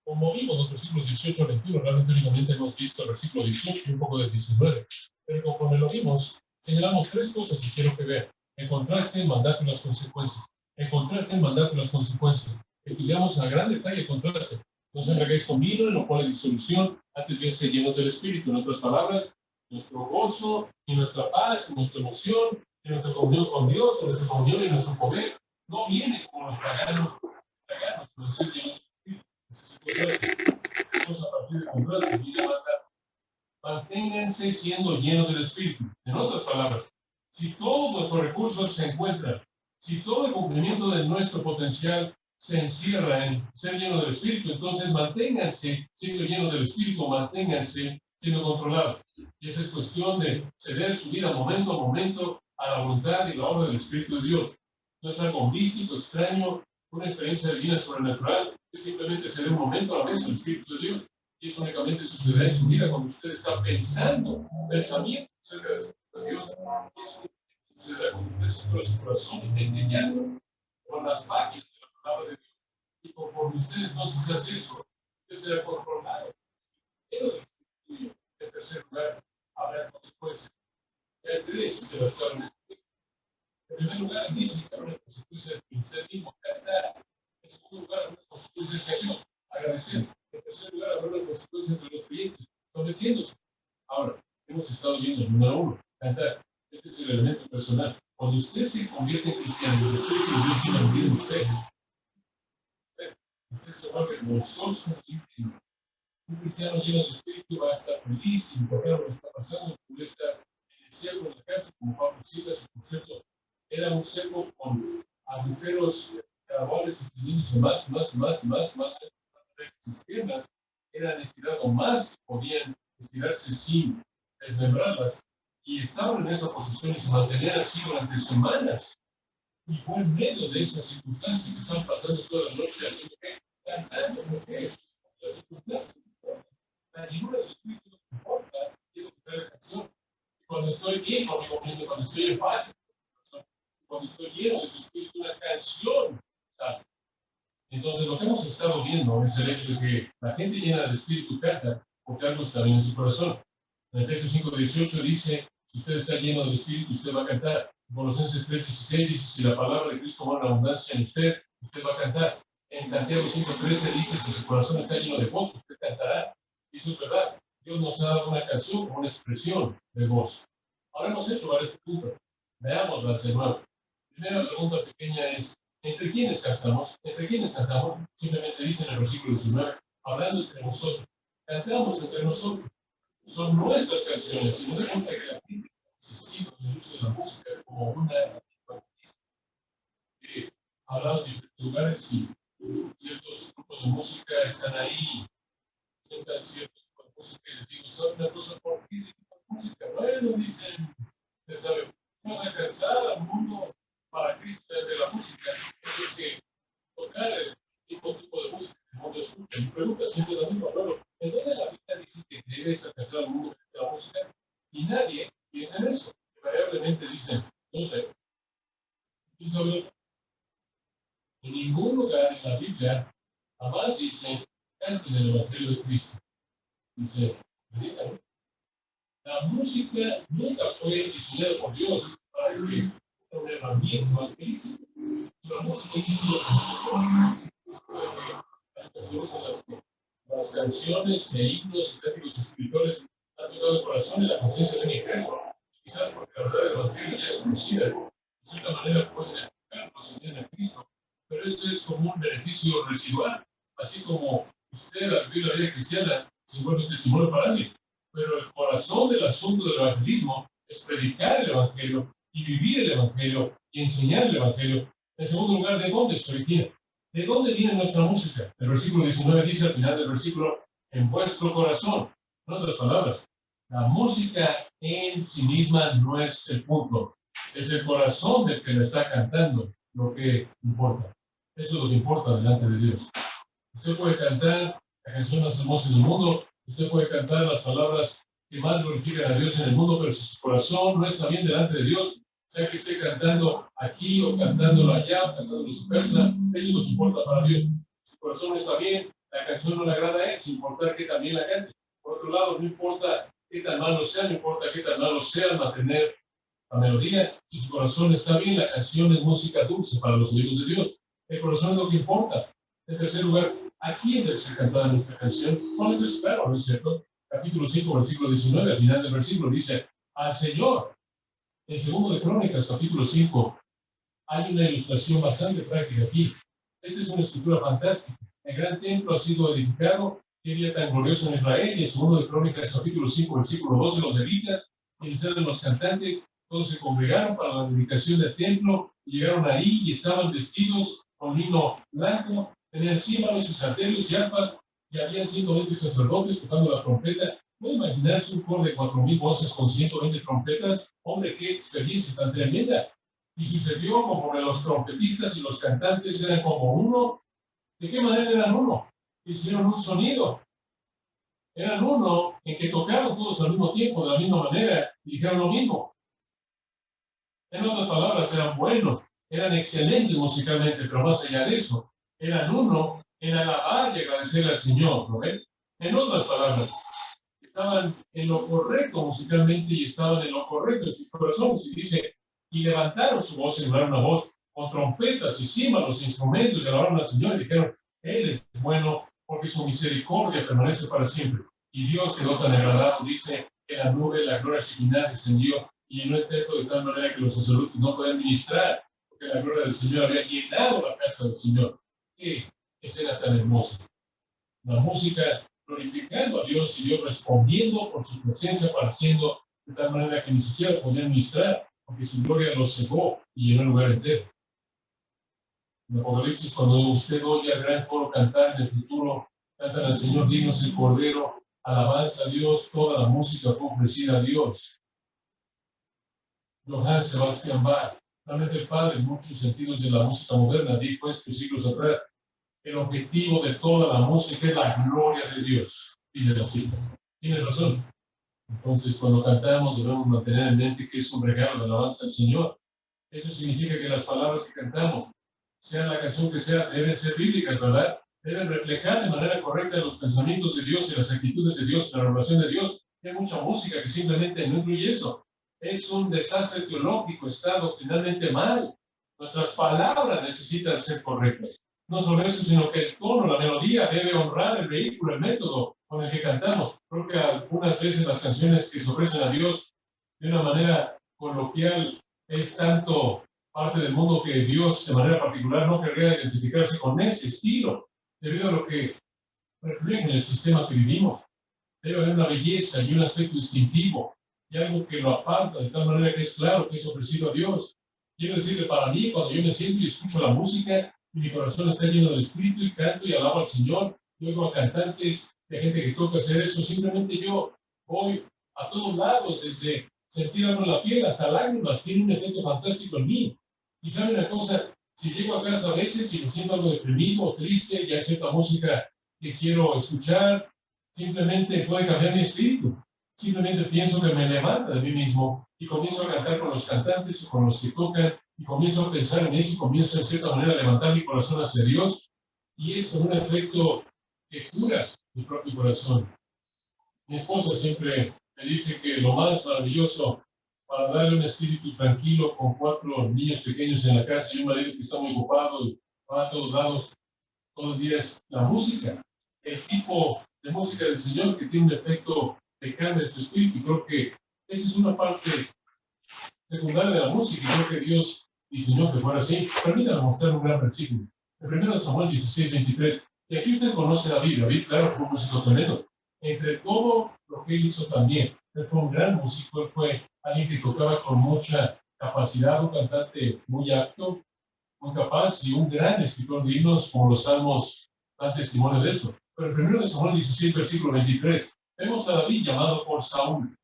Como vimos los versículos 18 a 21, realmente únicamente hemos visto el versículo 18 y un poco del 19. Pero conforme lo vimos, señalamos tres cosas y quiero que vean. En contraste, el mandato y las consecuencias. En contraste, el mandato y las consecuencias. Estudiamos a gran detalle el contraste. No se embriaguéis con vino, en lo cual hay disolución, antes bien ser llenos del Espíritu. En otras palabras, nuestro gozo y nuestra paz, nuestra emoción, y nuestra comunión con Dios, nuestra comunión y nuestro poder, no viene como los paganos, pero ser llenos del Espíritu. Entonces, a partir de contraste, viene a mandar. Manténganse siendo llenos del Espíritu. En otras palabras, si todos nuestros recursos se encuentran, si todo el cumplimiento de nuestro potencial se encierra en ser llenos del Espíritu, entonces manténganse siendo llenos del Espíritu, manténganse siendo controlados. Y esa es cuestión de ceder su vida momento a momento a la voluntad y la obra del Espíritu de Dios. No es algo místico, extraño, una experiencia de vida sobrenatural, es simplemente ceder un momento a la vez al Espíritu de Dios. Y eso únicamente sucederá en su vida cuando usted está pensando pensamientos acerca del Espíritu de Dios. Y eso sucederá cuando usted cierra su corazón y está engañando con las páginas de la palabra de Dios. Y conforme usted entonces hace eso, usted será controlado. Pero del Espíritu tuyo. En tercer lugar, habrá consecuencias. Hay tres de las cuales en primer lugar, dice que habrá una consecuencia de usted mismo cantar. En segundo lugar, habrá una consecuencia hacia Dios, agradecer. En tercer lugar, habrá una consecuencia entre los creyentes, sometiéndose. Ahora, hemos estado viendo el número uno, cantar. Este es el elemento personal. Cuando usted se convierte en cristiano, el Espíritu de Dios tiene que en usted se vuelve gozoso y íntimo. Un cristiano lleno de Espíritu va a estar feliz, sin importar lo que está pasando, puede estar en el cielo, en la cárcel, como Pablo Silas, y por cierto, era un cerco con agujeros graduales sosteniéndose más. Sus piernas eran estiradas más que podían estirarse sin desmembrarlas. Y estaban en esa posición y se mantenían así durante semanas. Y fue en medio de esas circunstancias que estaban pasando toda la noche haciendo que cantando, porque las circunstancias no importan. La llenura del Espíritu no importa, quiero tocar la canción. Y cuando estoy bien conmigo mismo, cuando estoy en paz, cuando estoy lleno de su Espíritu, una canción sale. Entonces, lo que hemos estado viendo es el hecho de que la gente llena del Espíritu canta porque algo está bien en su corazón. En Efesios 5:18 dice, si usted está lleno del Espíritu, usted va a cantar. En Colosenses 3:16 dice, si la palabra de Cristo mora en abundancia en usted, usted va a cantar. En Santiago 5:13 dice, si su corazón está lleno de gozo, usted cantará. Y eso es verdad. Dios nos ha dado una canción como una expresión de gozo. Ahora hemos hecho varias preguntas. Veámoslas de nuevo. Primera pregunta pequeña es, ¿entre quiénes cantamos? ¿Entre quiénes cantamos? Simplemente dice en el versículo 19, hablando entre nosotros. Cantamos entre nosotros. Son nuestras canciones. Si no de cuenta que la gente ha insistido en el uso de la música como una hablado de diferentes lugares y ciertos grupos de música están ahí, sientan ciertos grupos de música y les digo, ¿saben una cosa por qué ese tipo de música? Bueno, dicen, usted sabe, vamos a alcanzar al mundo para Cristo desde la música. Es que tocar el tipo de música que el mundo escucha. Mi pregunta siempre es la misma, bueno, ¿en dónde la Biblia dice que debes alcanzar al mundo de la música? Y nadie piensa en eso. Invariablemente dicen, no sé. ¿Y sobre en ningún lugar en la Biblia jamás dice canten el Evangelio de Cristo? Dice, ¿no? La música nunca fue diseñada por Dios para que un herramienta evangelístico. La música existe las canciones e himnos y cánticos espirituales han tocado el corazón y la conciencia de mi género. Quizás porque la verdad del Evangelio ya es conocida, de cierta manera pueden enfocarnos en a Cristo, pero eso es como un beneficio residual, así como usted al vivir la vida cristiana se vuelve un testimonio para alguien. Pero el corazón del asunto del evangelismo es predicar el Evangelio y vivir el Evangelio y enseñar el Evangelio. En segundo lugar, ¿de dónde se origina? ¿De dónde viene nuestra música? El versículo 19 dice al final del versículo, en vuestro corazón. En otras palabras, la música en sí misma no es el punto. Es el corazón del que le está cantando lo que importa. Eso es lo que importa delante de Dios. Usted puede cantar la canción más hermosa del mundo, usted puede cantar las palabras que más glorifican a Dios en el mundo, pero si su corazón no está bien delante de Dios, sea que esté cantando aquí o cantándolo allá, o cantándolo en su casa, eso es lo que importa para Dios. Si su corazón no está bien, la canción no le agrada a Él, sin importar que también la cante. Por otro lado, no importa qué tan malo sea, no importa qué tan malo sea mantener la melodía, si su corazón está bien, la canción es música dulce para los oídos de Dios. El corazón es lo que importa. En tercer lugar, ¿a quién debe ser cantada nuestra canción? Bueno, eso es claro, ¿no es cierto? Capítulo 5, versículo 19, al final del versículo dice, al Señor. En segundo de Crónicas, capítulo 5, hay una ilustración bastante práctica aquí. Esta es una escritura fantástica. El gran templo ha sido edificado, qué día tan glorioso en Israel, y en segundo de Crónicas, capítulo 5, versículo 12, los levitas, quienes eran los cantantes, todos se congregaron para la dedicación del templo, y llegaron ahí y estaban vestidos con lino blanco, tenían címbalos y salterios y arpas, y había 120 sacerdotes tocando la trompeta. ¿Puede imaginarse un coro de 4,000 voces con 120 trompetas? Hombre, qué experiencia tan tremenda. Y sucedió como los trompetistas y los cantantes eran como uno. ¿De qué manera eran uno? Hicieron un sonido. Eran uno en que tocaron todos al mismo tiempo, de la misma manera, y dijeron lo mismo. En otras palabras, eran buenos, eran excelentes musicalmente, pero más allá de eso, eran uno en alabar y agradecer al Señor, ¿no ven? En otras palabras, estaban en lo correcto musicalmente y estaban en lo correcto en sus corazones. Y dice, y levantaron su voz y elevaron una voz con trompetas y címbalos, instrumentos, y alabaron al Señor y dijeron, Él es bueno porque su misericordia permanece para siempre. Y Dios quedó tan agradado, dice, que la nube, la gloria Shekinah descendió y llenó el templo de tal manera que los sacerdotes no podían ministrar, porque la gloria del Señor había llenado la casa del Señor. ¡Qué escena tan hermosa! La música glorificando a Dios y Dios respondiendo por su presencia, apareciendo de tal manera que ni siquiera podían ministrar, porque su gloria los cegó y llenó el lugar entero. En Apocalipsis, cuando usted oye al gran coro cantar en el futuro, cantan al Señor, digno es el Cordero, alabanza a Dios, toda la música fue ofrecida a Dios. Johann Sebastian Bach, realmente el padre en muchos sentidos de la música moderna, dijo esto siglos atrás, el objetivo de toda la música es la gloria de Dios. Tiene la cita. Tiene razón. Entonces, cuando cantamos, debemos mantener en mente que es un regalo de alabanza al Señor. Eso significa que las palabras que cantamos, sea la canción que sea, deben ser bíblicas, ¿verdad? Deben reflejar de manera correcta los pensamientos de Dios y las actitudes de Dios, la revelación de Dios. Hay mucha música que simplemente no incluye eso. Es un desastre teológico, está doctrinalmente mal. Nuestras palabras necesitan ser correctas. No solo eso, sino que el tono, la melodía debe honrar el vehículo, el método con el que cantamos. Creo que algunas veces las canciones que se ofrecen a Dios de una manera coloquial es tanto parte del mundo que Dios de manera particular no querría identificarse con ese estilo, debido a lo que refleja en el sistema que vivimos. Debe haber una belleza y un aspecto distintivo y algo que lo aparta de tal manera que es claro que es ofrecido a Dios. Quiero decirle, para mí, cuando yo me siento y escucho la música, y mi corazón está lleno del Espíritu y canto y alabo al Señor, yo oigo a cantantes, de gente que toca hacer eso, simplemente yo voy a todos lados, desde sentir algo en la piel hasta lágrimas, tiene un efecto fantástico en mí. Y sabe una cosa, si llego a casa a veces y me siento algo deprimido o triste, y hay cierta música que quiero escuchar, simplemente puede cambiar mi espíritu. Simplemente pienso que me levanta de mí mismo y comienzo a cantar con los cantantes o con los que tocan y comienzo a pensar en eso y comienzo en cierta manera a levantar mi corazón hacia Dios y es con un efecto que cura mi propio corazón. Mi esposa siempre me dice que lo más maravilloso para darle un espíritu tranquilo con 4 niños pequeños en la casa y un marido que está muy ocupado y va a todos lados todo el día es la música, el tipo de música del Señor que tiene un efecto de cambio en su espíritu. Y creo que esa es una parte secundaria de la música y creo que Dios diseñó que fuera así. Permítame mostrar un gran versículo. En 1 Samuel 16:23. Y aquí usted conoce a David. David, claro, fue un músico tremendo. Entre todo lo que él hizo también, él fue un gran músico, él fue alguien que tocaba con mucha capacidad, un cantante muy apto, muy capaz y un gran escritor de himnos, como los salmos dan testimonio de esto. Pero en 1 Samuel 16, versículo 23, vemos a David llamado por Saúl.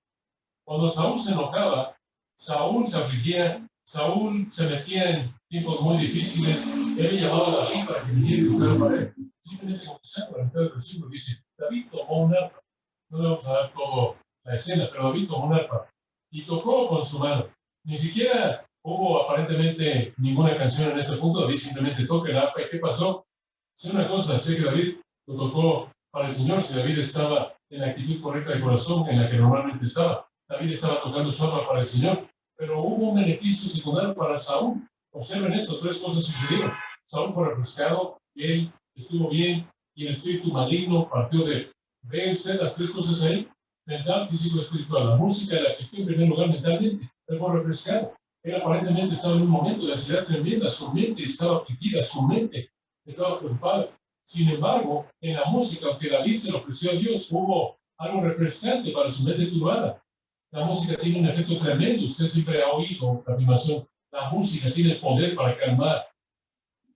Cuando Saúl se enojaba, Saúl se afligía, Saúl se metía en tiempos muy difíciles. Él llamaba a David para que viniera y tocara para él. Simplemente comenzando a la mitad del versículo dice: David tomó un arpa. No le vamos a dar toda la escena, pero David tomó un arpa y tocó con su mano. Ni siquiera hubo aparentemente ninguna canción en este punto. David simplemente toca el arpa. ¿Y qué pasó? Sé una cosa, sé que David lo tocó para el Señor. Si David estaba en la actitud correcta de corazón en la que normalmente estaba, David estaba tocando su arpa para el Señor. Pero hubo un beneficio secundario para Saúl. Observen esto, tres cosas sucedieron. Saúl fue refrescado, él estuvo bien, y el espíritu maligno partió de él. ¿Ve usted las tres cosas ahí? Mental, físico, espiritual. La música, la actitud, en primer lugar, mentalmente. Él fue refrescado. Él aparentemente estaba en un momento de ansiedad tremenda. Su mente estaba afligida, su mente estaba preocupada. Sin embargo, en la música, aunque David se lo ofreció a Dios, hubo algo refrescante para su mente turbada. La música tiene un efecto tremendo. Usted siempre ha oído la afirmación: la música tiene el poder para calmar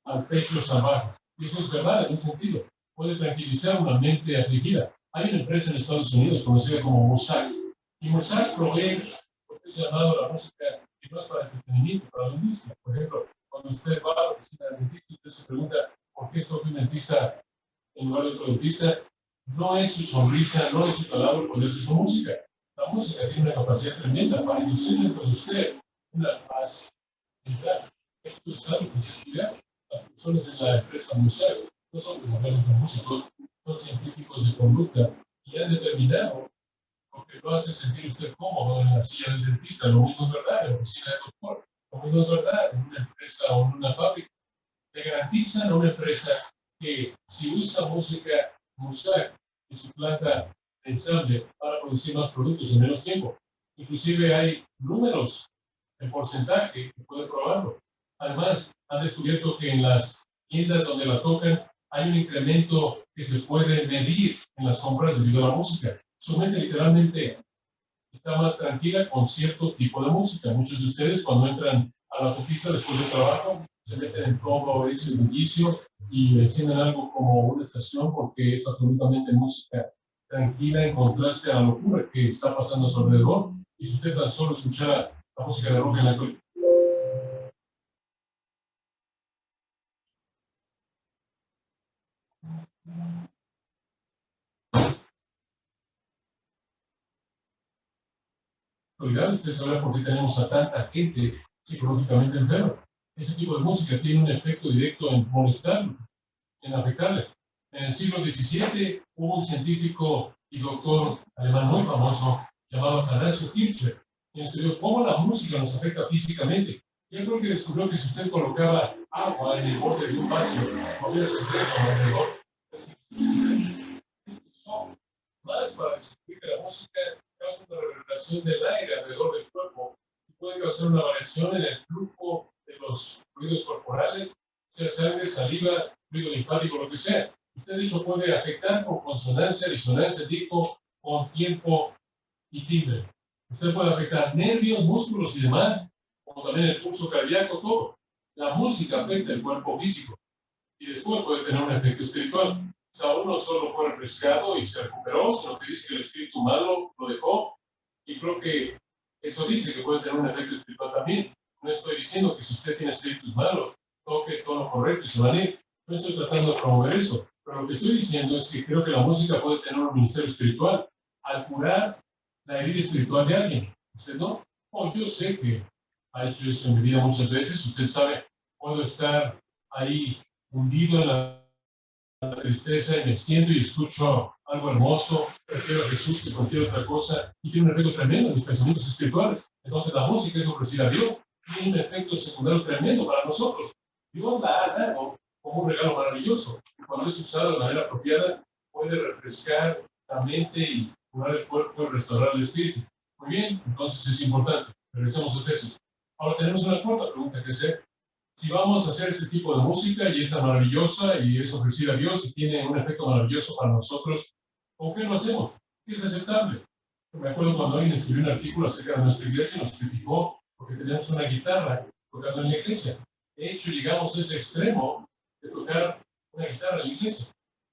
al pecho salvaje. Y eso es verdad en un sentido. Puede tranquilizar una mente afligida. Hay una empresa en Estados Unidos conocida como Mosaic. Y Mosaic provee lo que es llamado la música, que no es para entretenimiento, para la industria. Por ejemplo, cuando usted va a la oficina del dentista, usted se pregunta por qué escoge un dentista en lugar de otro dentista. No es su sonrisa, no es su palabra, pues es su música. La música tiene una capacidad tremenda para inducir dentro de usted una paz mental. Esto es algo que se estudia. Las personas en la empresa Museo no son verdaderos músicos, son científicos de conducta y han determinado lo que lo hace sentir usted cómodo en la silla del dentista. Lo mismo es verdad en la oficina del doctor, lo mismo es verdad en una empresa o en una fábrica. Le garantizan a una empresa que si usa música Museo en su planta de ensamble para producir más productos en menos tiempo. Inclusive hay números en porcentaje que pueden probarlo. Además, han descubierto que en las tiendas donde la tocan hay un incremento que se puede medir en las compras debido a la música. Su mente literalmente está más tranquila con cierto tipo de música. Muchos de ustedes cuando entran a la autopista después del trabajo se meten en todo ese bullicio y encienden algo como una estación porque es absolutamente música tranquila en contraste a la locura que está pasando a su alrededor. Y si usted tan solo escuchara la música de rock en la actualidad, usted sabrá por qué tenemos a tanta gente psicológicamente enferma. Ese tipo de música tiene un efecto directo en molestarlo, en afectarle. En el siglo XVII hubo un científico y doctor alemán muy famoso llamado Atanasio Kircher, quien estudió cómo la música nos afecta físicamente. Y él creo que descubrió que si usted colocaba agua en el borde de un vaso, podía sentir alrededor. No, más para descubrir que la música causa una reverberación del aire alrededor del cuerpo y puede causar una variación en el flujo de los fluidos corporales, sea sangre, saliva, fluido linfático, lo que sea. Usted, de hecho, puede afectar con consonancia, disonancia, tipo, con tiempo y timbre. Usted puede afectar nervios, músculos y demás, como también el pulso cardíaco, todo. La música afecta el cuerpo físico y después puede tener un efecto espiritual. Saúl no solo fue refrescado y se recuperó, sino que dice que el espíritu malo lo dejó, y creo que eso dice que puede tener un efecto espiritual también. No estoy diciendo que si usted tiene espíritus malos, toque todo lo correcto y se van a ir. No estoy tratando de promover eso, pero lo que estoy diciendo es que creo que la música puede tener un ministerio espiritual al curar la herida espiritual de alguien. ¿Usted no? Oh, yo sé que ha hecho eso en mi vida muchas veces. Usted sabe, puedo estar ahí hundido en la tristeza y me siento y escucho algo hermoso, prefiero a Jesús que cualquier otra cosa, y tiene un efecto tremendo en mis pensamientos espirituales. Entonces la música es ofrecida a Dios, tiene un efecto secundario tremendo para nosotros. Dios la ha dado como un regalo maravilloso, y cuando es usada de manera apropiada, puede refrescar la mente y curar el cuerpo y restaurar el espíritu. Muy bien, entonces es importante. Regresemos a Efesios. Ahora tenemos una cuarta pregunta que hacer. Si vamos a hacer este tipo de música y es tan maravillosa y es ofrecida a Dios y tiene un efecto maravilloso para nosotros, ¿por qué lo hacemos? ¿Qué es aceptable? Me acuerdo cuando alguien escribió un artículo acerca de nuestra iglesia y nos criticó porque teníamos una guitarra tocando en la iglesia. De hecho, llegamos a ese extremo de tocar una guitarra en la iglesia.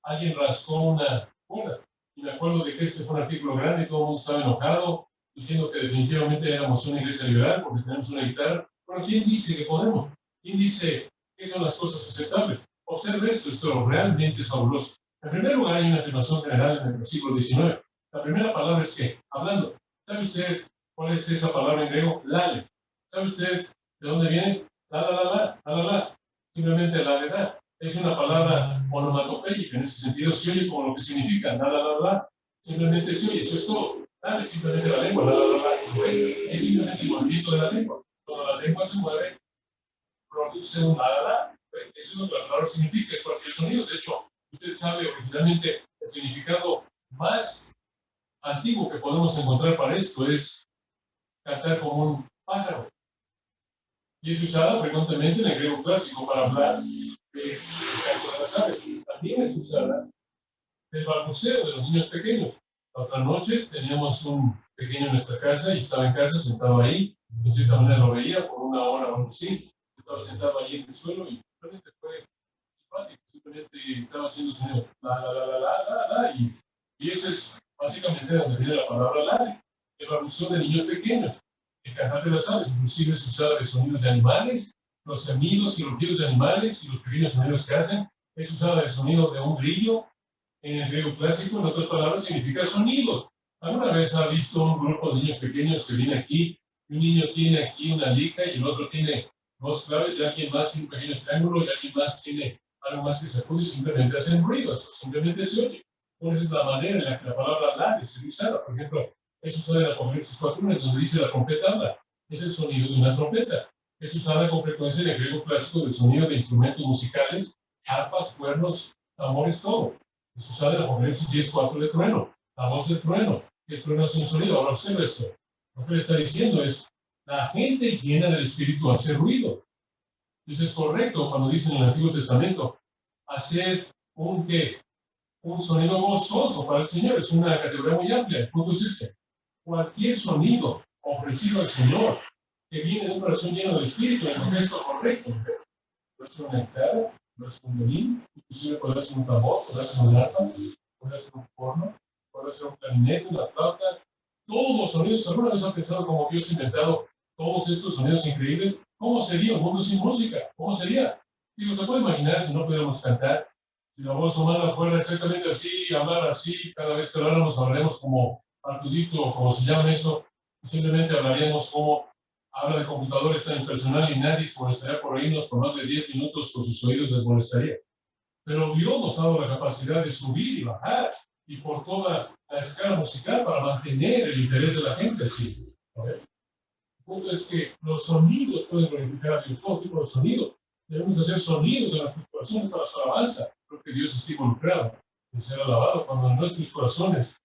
Alguien rascó una cuerda y me acuerdo de que este fue un artículo grande, todo el mundo estaba enojado, diciendo que definitivamente éramos una iglesia liberal porque tenemos una guitarra. Bueno, ¿quién dice que podemos? ¿Quién dice qué son las cosas aceptables? Observe esto realmente es fabuloso. En primer lugar, hay una afirmación general en el versículo 19. La primera palabra es que, hablando, ¿sabe usted cuál es esa palabra en griego? Lale. ¿Sabe usted de dónde viene? La. Simplemente la de da. Es una palabra onomatopéyica, en ese sentido se oye como lo que significa la. Simplemente se oye, eso es todo. Dale, simplemente la lengua, la. Es simplemente el movimiento de la lengua. Cuando la lengua se mueve, produce un la. Eso es lo que la palabra significa, es cualquier sonido. De hecho, usted sabe originalmente el significado más antiguo que podemos encontrar para esto es cantar como un pájaro. Y es usada frecuentemente en el griego clásico para hablar del canto de las aves. También es usada del balbuceo de los niños pequeños. La otra noche teníamos un pequeño en nuestra casa y estaba en casa sentado ahí. De cierta manera lo veía por una hora o algo así. Estaba sentado ahí en el suelo y simplemente fue fácil. Simplemente estaba haciendo sonido la. Y eso es básicamente donde viene la palabra la. El balbuceo de niños pequeños. El cantar de las aves, inclusive es usado de sonidos de animales, los sonidos y rugidos de animales y los pequeños sonidos que hacen. Es usado el sonido de un grillo. En el griego clásico, en otras palabras, significa sonidos. ¿Alguna vez ha visto un grupo de niños pequeños que viene aquí, y un niño tiene aquí una lica y el otro tiene dos claves, y alguien más tiene un pequeño triángulo, y alguien más tiene algo más que sacude y simplemente hacen ruidos, simplemente se oye? Pues es la manera en la que la palabra la es usada. Por ejemplo, es usada en Apocalipsis 4.1, donde dice la trompeta habla. Es el sonido de una trompeta. Es usada con frecuencia en el griego clásico del sonido de instrumentos musicales, arpas, cuernos, tambores, todo. Es usada en Apocalipsis 10.4 de trueno, la voz del trueno. El trueno hace un sonido. Ahora observa esto. Lo que le está diciendo es, la gente llena del Espíritu hace ruido. Eso es correcto cuando dice en el Antiguo Testamento, hacer un sonido gozoso para el Señor. Es una categoría muy amplia. El punto es este. Cualquier sonido ofrecido al Señor que viene de un corazón lleno del Espíritu, en el contexto correcto. Puede ser una guitarra, puede ser un violín, inclusive puede ser un tambor, puede ser un arpa, puede ser un corno, puede ser un clarinete, una flauta. Todos los sonidos. ¿Alguna vez han pensado cómo Dios ha inventado todos estos sonidos increíbles? ¿Cómo sería un mundo sin música? ¿Cómo sería? Digo, ¿se puede imaginar si no pudiéramos cantar? Si la voz humana fuera exactamente así, hablar así, cada vez que habláramos hablaremos como Artudito, o como se llama eso, simplemente hablaríamos como habla de computadores tan impersonal y nadie se molestaría por oírnos por más de 10 minutos o sus oídos les molestaría. Pero Dios nos ha dado la capacidad de subir y bajar y por toda la escala musical para mantener el interés de la gente así. El punto es que los sonidos pueden glorificar a Dios, todo tipo de sonidos. Debemos hacer sonidos en nuestros corazones para su alabanza, porque Dios está involucrado en ser alabado cuando en nuestros corazones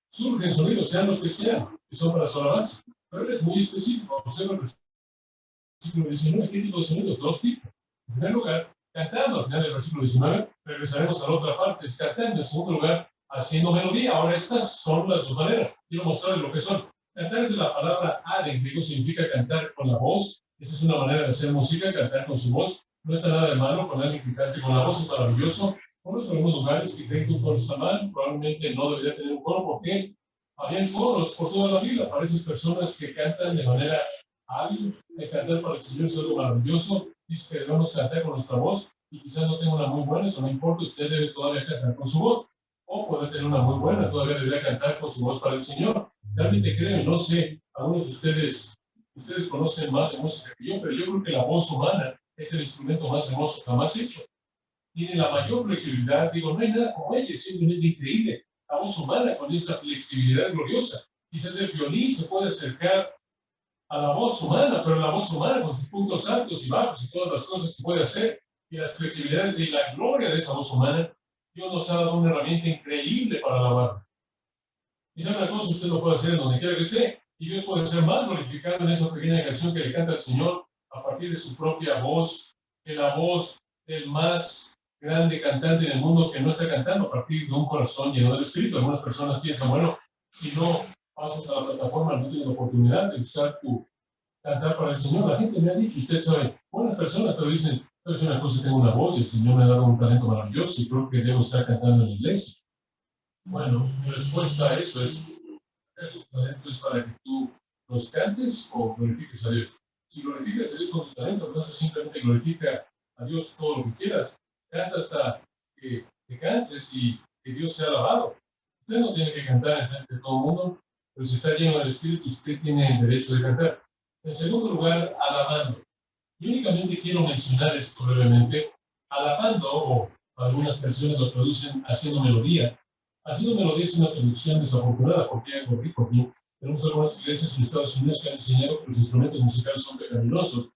surgen sonidos, sean los que sean, que son para su alabanza. Pero Él es muy específico. Observa el versículo 19. ¿Qué tipo de sonidos? Dos tipos. En primer lugar, cantando. Al final del versículo 19, regresaremos a la otra parte. Es cantando. En segundo lugar, haciendo melodía. Ahora, estas son las dos maneras. Quiero mostrarles lo que son. Cantar es de la palabra ad, en griego significa cantar con la voz. Esa es una manera de hacer música, cantar con su voz. No está nada de malo con alguien que cante con la voz, es maravilloso. Conozco algunos lugares que creen que un coro está mal, probablemente no debería tener un coro, porque habían coros por toda la vida para esas personas que cantan de manera hábil. El cantar para el Señor es algo maravilloso. Dice que debemos cantar con nuestra voz, y quizás no tenga una muy buena, eso no importa, usted debe todavía cantar con su voz, o puede tener una muy buena, todavía debería cantar con su voz para el Señor. Realmente creo, no sé, algunos de ustedes conocen más de música que yo, pero yo creo que la voz humana es el instrumento más hermoso jamás hecho. Tiene la mayor flexibilidad. Digo, no hay nada como ella, es simplemente increíble. La voz humana con esta flexibilidad gloriosa. Quizás el violín se puede acercar a la voz humana, pero la voz humana con sus puntos altos y bajos y todas las cosas que puede hacer y las flexibilidades y la gloria de esa voz humana, Dios nos ha dado una herramienta increíble para alabar. Y sabe una cosa, usted lo puede hacer en donde quiera que esté, y Dios puede ser más glorificado en esa pequeña canción que le canta al Señor a partir de su propia voz, que la voz del más grande cantante en el mundo que no está cantando a partir de un corazón lleno del Espíritu. Algunas personas piensan, bueno, si no pasas a la plataforma, no tienes la oportunidad de usar tu cantar para el Señor. La gente me ha dicho, usted sabe, buenas personas, pero dicen, es una cosa, tengo una voz y el Señor me ha dado un talento maravilloso y creo que debo estar cantando en la iglesia. Bueno, mi respuesta a eso es, ¿Es tu talento es para que tú los cantes o glorifiques a Dios? Si glorificas a Dios con tu talento, entonces simplemente glorifica a Dios todo lo que quieras. Canta hasta que te canses y que Dios sea alabado. Usted no tiene que cantar en frente de todo el mundo, pero si está lleno del Espíritu, usted tiene el derecho de cantar. En segundo lugar, alabando. Y únicamente quiero mencionar esto brevemente. Alabando, o algunas personas lo traducen haciendo melodía. Haciendo melodía es una traducción desafortunada porque hay algo rico aquí. Tenemos algunas iglesias en Estados Unidos que han enseñado que los instrumentos musicales son pecaminosos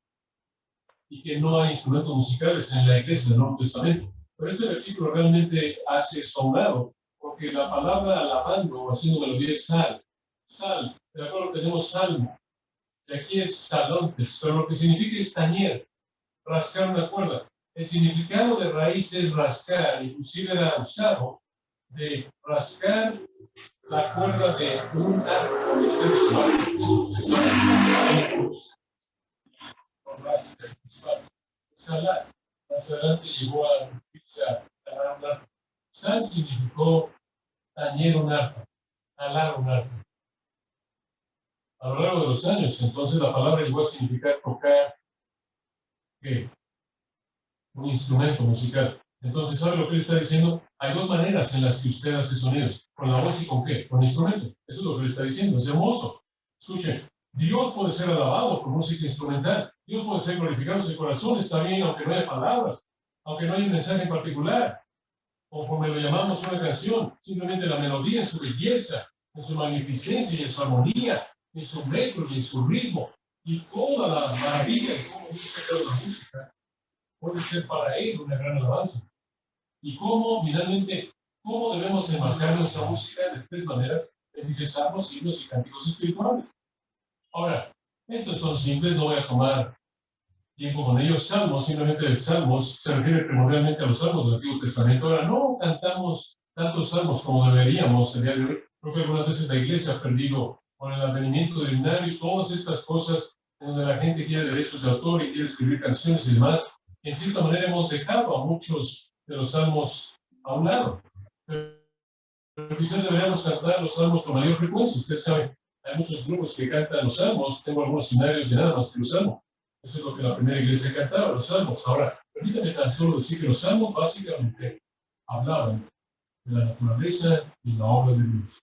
y que no hay instrumentos musicales en la iglesia del Nuevo Testamento. Pero este versículo realmente hace sonado, porque la palabra alabando o haciendo melodía es sal. Sal, de acuerdo, tenemos salmo, y aquí es salontes, pero lo que significa es tañer, rascar una cuerda. El significado de raíz es rascar, inclusive era usado de rascar la cuerda de un arco. Ustedes saben, escalar. Más adelante llegó a talar un arco. Sal significó tañer un arco, talar un arco. A lo largo de los años, entonces la palabra llegó a significar tocar un instrumento musical. Entonces, ¿sabe lo que él está diciendo? Hay dos maneras en las que usted hace sonidos. ¿Con la voz y con qué? Con instrumentos. Eso es lo que él está diciendo. Es hermoso. Escuchen, Dios puede ser alabado con música instrumental. Dios puede ser glorificado en su corazón. Está bien, aunque no haya palabras, aunque no haya un mensaje en particular. Conforme lo llamamos una canción, simplemente la melodía en su belleza, en su magnificencia y en su armonía, en su metro y en su ritmo, y toda la maravilla de cómo Dios ha creado la música, puede ser para él una gran alabanza. Y cómo, finalmente, cómo debemos enmarcar nuestra música de tres maneras: dice salmos, himnos y cánticos espirituales. Ahora, estos son simples, no voy a tomar tiempo con ellos. Salmos, simplemente de salmos, se refiere primordialmente a los salmos del Antiguo Testamento. Ahora, no cantamos tantos salmos como deberíamos el día de hoy. Creo que algunas veces la iglesia ha perdido con el advenimiento del himnario y todas estas cosas donde la gente quiere derechos de autor y quiere escribir canciones y demás. En cierta manera hemos dejado a muchos de los salmos a un lado. Pero quizás deberíamos cantar los salmos con mayor frecuencia. Usted sabe, hay muchos grupos que cantan los salmos. Tengo algunos seminarios de nada más que los salmos. Eso es lo que la primera iglesia cantaba, los salmos. Ahora, permítame tan solo decir que los salmos básicamente hablaban de la naturaleza y la obra de Dios.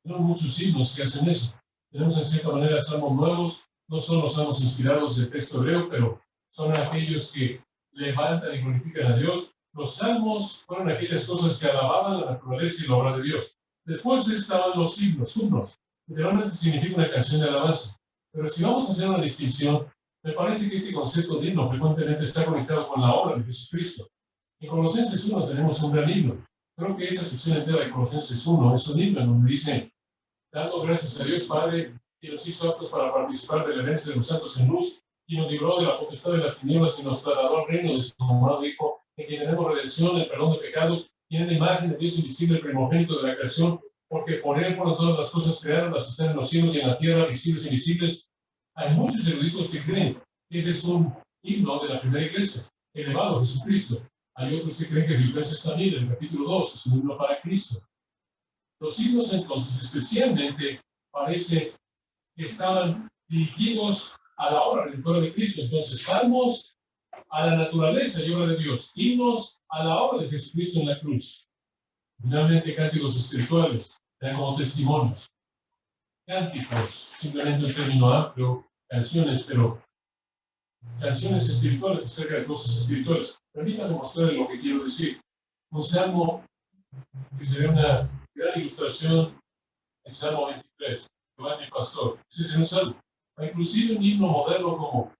Tenemos muchos himnos que hacen eso. Tenemos en cierta manera salmos nuevos. No son los salmos inspirados del texto hebreo, pero son aquellos que levantan y glorifican a Dios. Los salmos fueron aquellas cosas que alababan la naturaleza y la obra de Dios. Después estaban los himnos. Literalmente significa una canción de alabanza. Pero si vamos a hacer una distinción, me parece que este concepto de himno frecuentemente está conectado con la obra de Jesucristo. En Colosenses 1 tenemos un gran himno. Creo que esa sección entera de Colosenses 1 es un himno en donde dice: dando gracias a Dios Padre, que nos hizo aptos para participar de la herencia de los santos en luz, y nos libró de la potestad de las tinieblas y nos trasladó al reino de su amado Hijo, en quien tenemos redención, el perdón de pecados, y en la imagen de Dios invisible, el primogénito de la creación, porque por él fueron todas las cosas creadas, las que están en los cielos y en la tierra, visibles e invisibles. Hay muchos eruditos que creen que ese es un himno de la primera iglesia, elevado a Jesucristo. Hay otros que creen que Filipenses también, en el capítulo 2, es un himno para Cristo. Los himnos, entonces, especialmente, parece que estaban dirigidos a la obra redentora de Cristo. Entonces, salmos a la naturaleza y obra de Dios, himnos a la obra de Jesucristo en la cruz. Finalmente, cánticos espirituales, como testimonios. Cánticos, simplemente un término amplio, canciones, pero canciones espirituales acerca de cosas espirituales. Permítanme mostrarles lo que quiero decir. Un salmo que sería una gran ilustración, el Salmo 23, Giovanni Pastor. Ese es un salmo. Inclusive un himno moderno como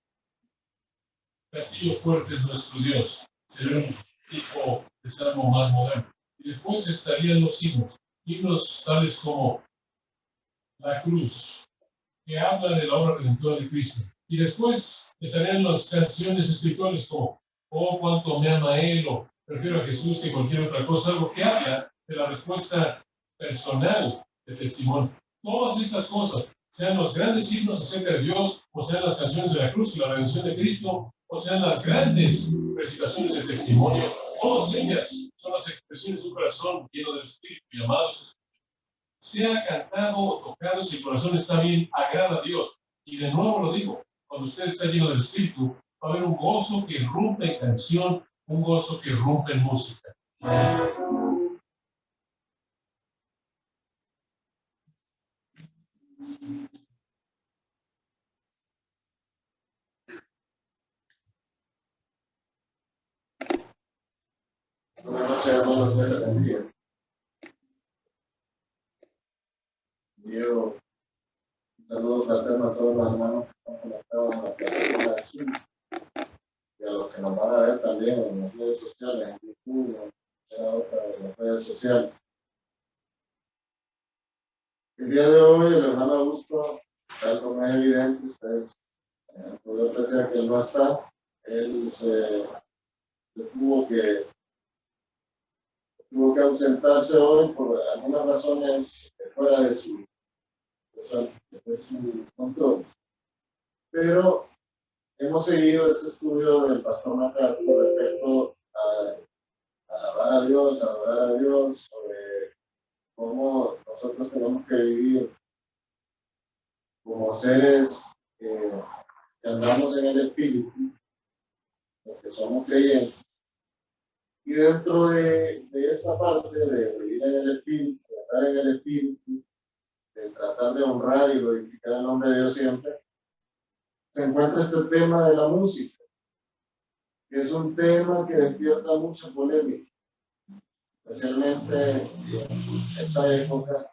Castillo Fuerte es nuestro Dios. Sería un tipo de salmo más moderno. Y después estarían los himnos tales como La Cruz, que habla de la obra redentora de Cristo. Y después estarían las canciones espirituales como Oh, cuánto me ama Él, o prefiero a Jesús que cualquier otra cosa, algo que habla de la respuesta personal de testimonio. Todas estas cosas, sean los grandes himnos acerca de Dios, o sean las canciones de la cruz y la redención de Cristo, o sean las grandes recitaciones de testimonio, todas ellas son las expresiones de un corazón lleno del Espíritu, llamados sea cantado o tocado, si el corazón está bien, agrada a Dios. Y de nuevo lo digo, cuando usted está lleno del Espíritu, va a haber un gozo que irrumpe en canción, un gozo que irrumpe en música. Buenas noches, hermanos, Dios les bendiga. Yo un saludo fraterno a todos los hermanos que están conectados a la plataforma de Zoom y a los que nos van a ver también en las redes sociales, en YouTube o en cada otra de las redes sociales. El día de hoy, el hermano Augusto, tal como es evidente, ustedes pueden apreciar que él no está. Él se tuvo que ausentarse hoy por algunas razones fuera de su control. Pero hemos seguido este estudio del pastor MacArthur respecto a alabar a Dios, a adorar a Dios, sobre cómo nosotros tenemos que vivir como seres que andamos en el Espíritu, porque somos creyentes. Y dentro de esta parte de vivir en el Espíritu, de estar en el Espíritu, de tratar de honrar y glorificar el nombre de Dios siempre, se encuentra este tema de la música, que es un tema que despierta mucha polémica, especialmente en esta época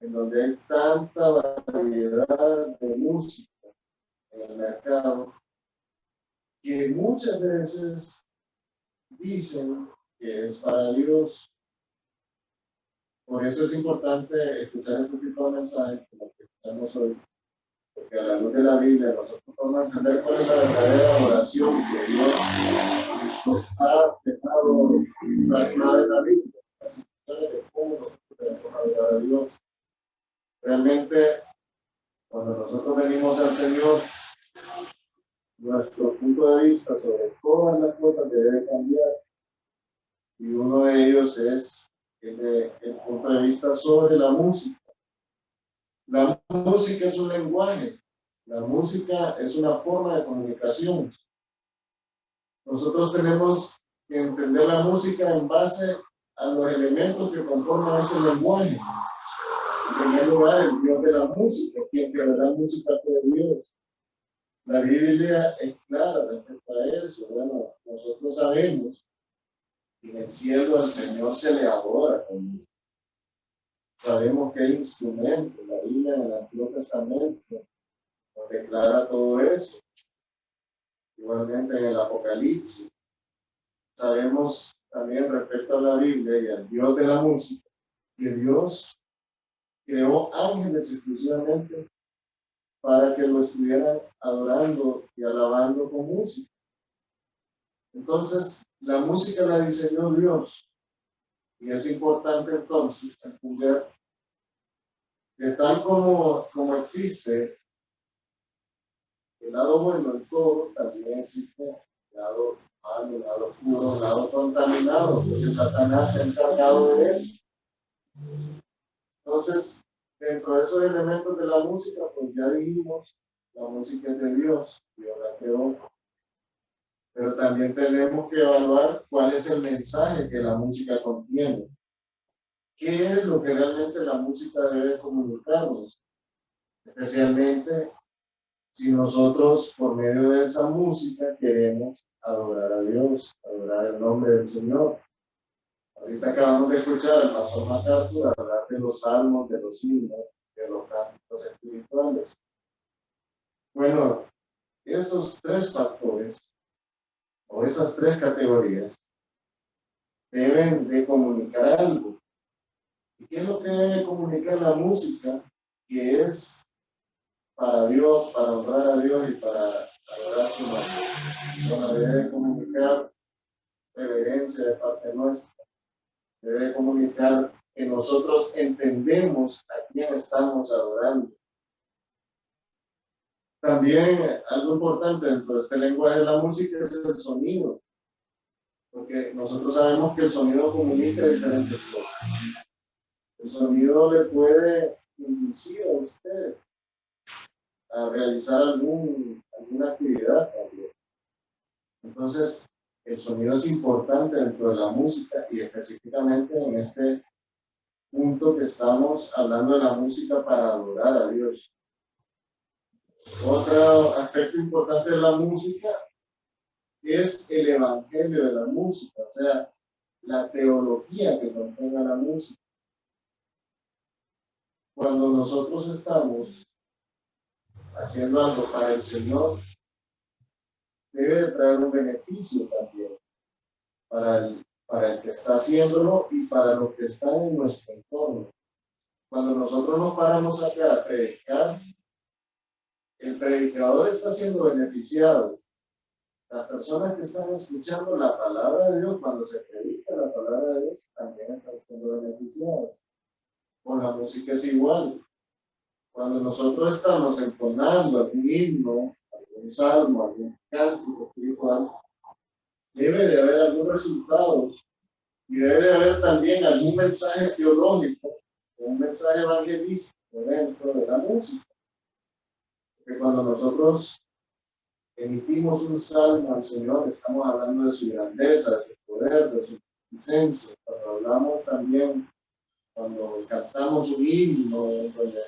en donde hay tanta variedad de música en el mercado, que muchas veces dicen que es para Dios. Por eso es importante escuchar este tipo de mensajes como que escuchamos hoy, porque a la luz de la Biblia nosotros podemos entender cuál es la verdadera adoración que Dios nos ha dejado plasmada en la Biblia, las instrucciones de cómo nosotros debemos adorar a Dios. Realmente, cuando nosotros venimos al Señor, nuestro punto de vista sobre todas las cosas que debe cambiar, y uno de ellos es el punto de vista sobre la música. La música es un lenguaje, la música es una forma de comunicación. Nosotros tenemos que entender la música en base a los elementos que conforman ese lenguaje. En primer lugar, el Dios de la música, quien creó la música fue Dios. La Biblia es clara respecto a eso. Bueno, nosotros sabemos que en el cielo al Señor se le adora con música. Sabemos que hay instrumentos, la Biblia en el Antiguo Testamento nos declara todo eso. Igualmente en el Apocalipsis. Sabemos también respecto a la Biblia y al Dios de la música, que Dios creó ángeles exclusivamente para que lo estuvieran adorando y alabando con música. Entonces, la música la diseñó Dios. Y es importante entonces entender que tal como existe el lado bueno en todo, también existe el lado malo, el lado oscuro, el lado contaminado, porque Satanás se ha encargado de eso. Entonces, dentro de esos elementos de la música, pues ya dijimos, la música es de Dios, Dios la creó. Pero también tenemos que evaluar cuál es el mensaje que la música contiene. ¿Qué es lo que realmente la música debe comunicarnos? Especialmente si nosotros, por medio de esa música, queremos adorar a Dios, adorar el nombre del Señor. Ahorita acabamos de escuchar al pastor MacArthur hablar de los salmos, de los himnos, de los cánticos espirituales. Bueno, esos tres factores, o esas tres categorías, deben de comunicar algo. ¿Y qué es lo que debe comunicar la música? Que es para Dios, para honrar a Dios y para adorar su nombre. Bueno, debe comunicar reverencia de parte nuestra. Debe comunicar que nosotros entendemos a quién estamos adorando. También algo importante dentro de este lenguaje de la música es el sonido, porque nosotros sabemos que el sonido comunica diferentes cosas. El sonido le puede inducir a usted a realizar alguna actividad también. Entonces, el sonido es importante dentro de la música y específicamente en este punto que estamos hablando de la música para adorar a Dios. Otro aspecto importante de la música es el evangelio de la música, o sea, la teología que contenga la música. Cuando nosotros estamos haciendo algo para el Señor, debe de traer un beneficio también para el que está haciéndolo y para los que están en nuestro entorno. Cuando nosotros nos paramos acá a predicar, el predicador está siendo beneficiado. Las personas que están escuchando la palabra de Dios, cuando se predica la palabra de Dios, también están siendo beneficiadas. Con la música es igual. Cuando nosotros estamos entonando algún himno, algún salmo, algún cántico espiritual, debe de haber algún resultado y debe de haber también algún mensaje teológico, un mensaje evangelístico dentro de la música. Porque cuando nosotros emitimos un salmo al Señor, estamos hablando de su grandeza, de su poder, de su licencia. Cuando hablamos también, cuando cantamos un himno, donde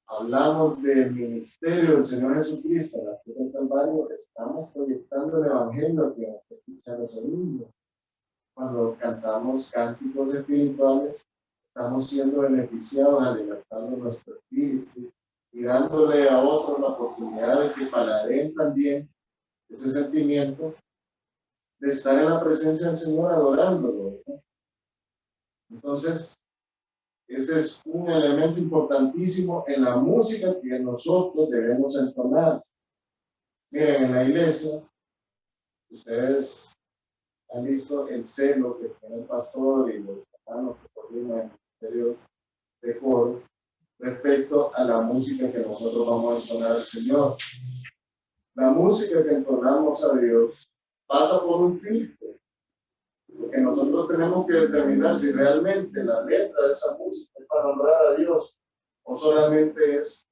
hablamos del ministerio del Señor Jesucristo en la cruz del Calvario, estamos proyectando el evangelio a quien está escuchando ese himno. Cuando cantamos cánticos espirituales, estamos siendo beneficiados alimentando nuestro espíritu y dándole a otros la oportunidad de que paladeen también ese sentimiento de estar en la presencia del Señor adorándolo, ¿verdad? Entonces, ese es un elemento importantísimo en la música que nosotros debemos entonar. Miren, en la iglesia, ustedes han visto el celo que tiene el pastor y los hermanos que coordinan el ministerio de coro respecto a la música que nosotros vamos a entonar al Señor. La música que entonamos a Dios pasa por un filtro, porque nosotros tenemos que determinar si realmente la letra de esa música es para honrar a Dios o solamente es